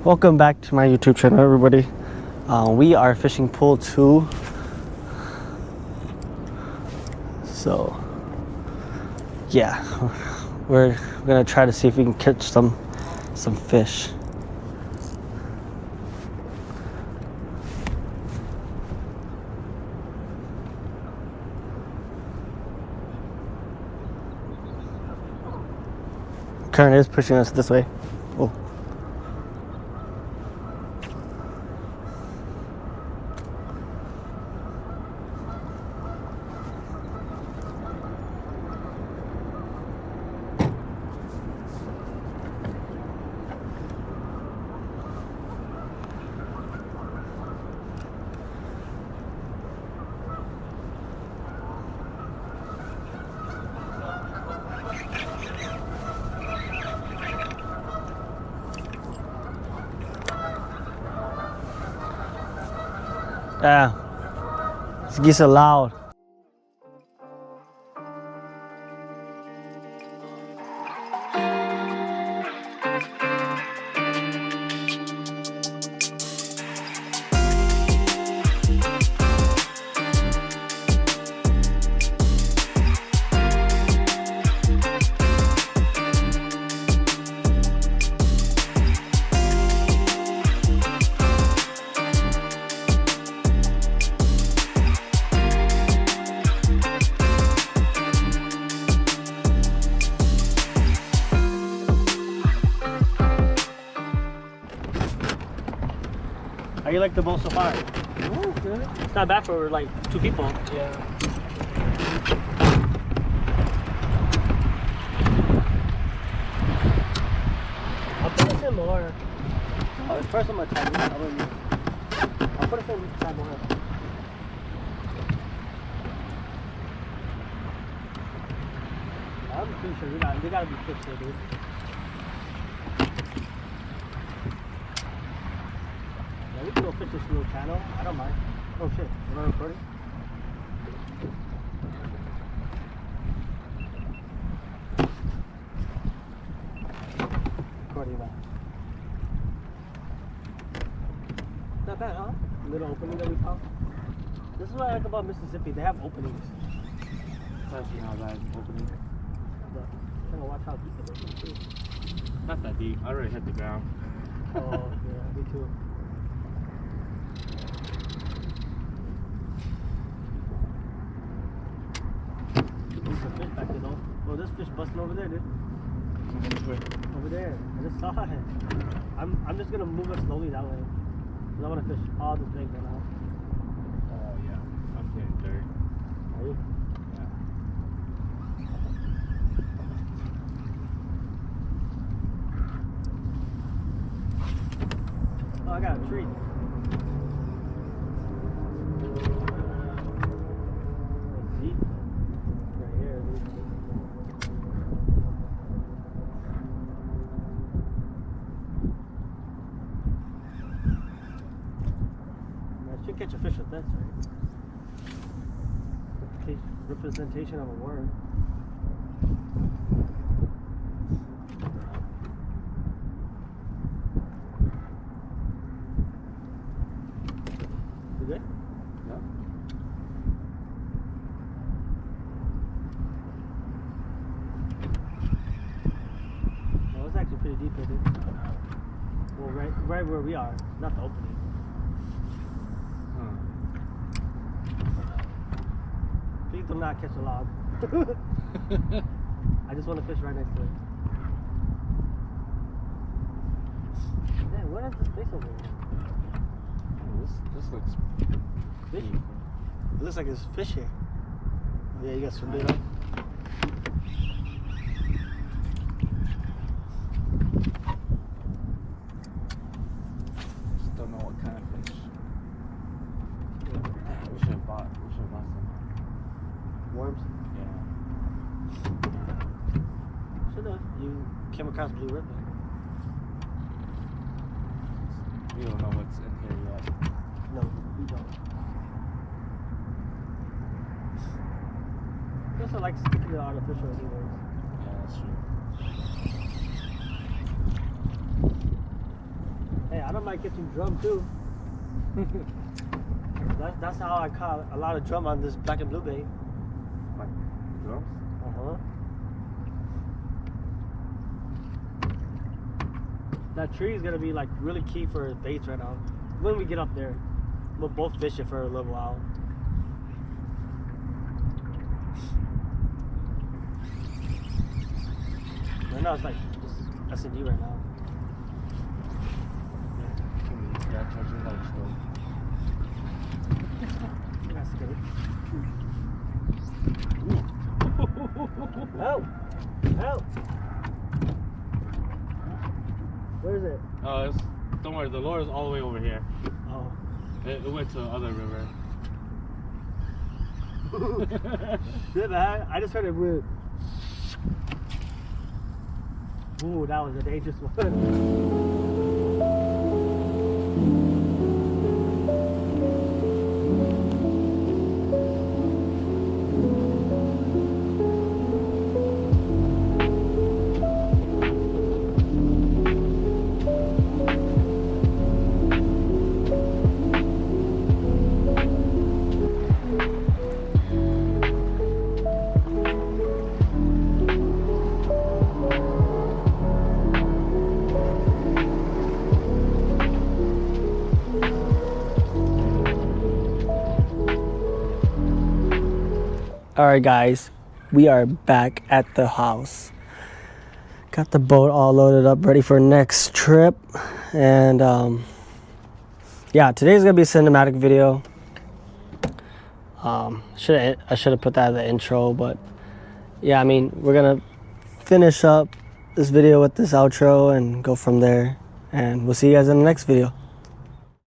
Welcome back to my YouTube channel, everybody. We are fishing pool 2. So, yeah, we're gonna try to see if we can catch some fish. Current is pushing us this way. Oh. Yeah, these geese are loud. How you like the boat so far? Oh, good. It's not bad for like 2 people. Yeah. I'll put this in more. First I'm gonna try this. I'll put it in this time more. I'm pretty sure they gotta be fixed here, dude. Yeah, we can go fish this little channel. I don't mind. Oh shit, am I recording? Recording that. Not bad, huh? Little opening that we found. This is what I like about Mississippi. They have openings. Especially how that opening. But I'm gonna watch how deep it is too. Not that deep. I already hit the ground. Oh yeah, me too. There's some fish back there though. Oh, this fish busting over there, dude. Over there. I just saw it. I'm just gonna move it slowly that way. Cause I wanna fish all this big right now. Oh yeah. I'm getting dirty. Are you? Yeah. Oh, I got a treat. Deep. Right here, dude. I should catch a fish with this, right? Representation of a worm. You good? Yeah. No, it's actually pretty deep here, dude. Well, right where we are, not the opening. Please do not catch a log. I just want to fish right next to it. Man, what is this place over here? Oh, this looks Fish? deep. It looks like there's fish here. Oh, yeah, you got some bait on. Just don't know what kind of fish. We should have bought some. Worms? Yeah. Should have. You came across blue ribbon. We don't know what's in here yet. No, we don't. I also like sticking to artificial anyways. Yeah, that's true. Hey, don't mind catching drum too. That's how I caught a lot of drum on this black and blue bait. Like drums? Uh-huh. That tree is gonna be like really key for baits right now. When we get up there, we'll both fish it for a little while. Right now it's like just S&D right now. Yeah, charging lights though. That's good. Help! Help! Where is it? Don't worry, the lure is all the way over here. Oh. It went to the other river. Shit, man. I just heard it weird. Ooh, that was a dangerous one. Alright guys, we are back at the house. Got the boat all loaded up, ready for next trip. And yeah, today's gonna be a cinematic video. I should have put that in the intro, but yeah, I mean, we're gonna finish up this video with this outro and go from there. And we'll see you guys in the next video.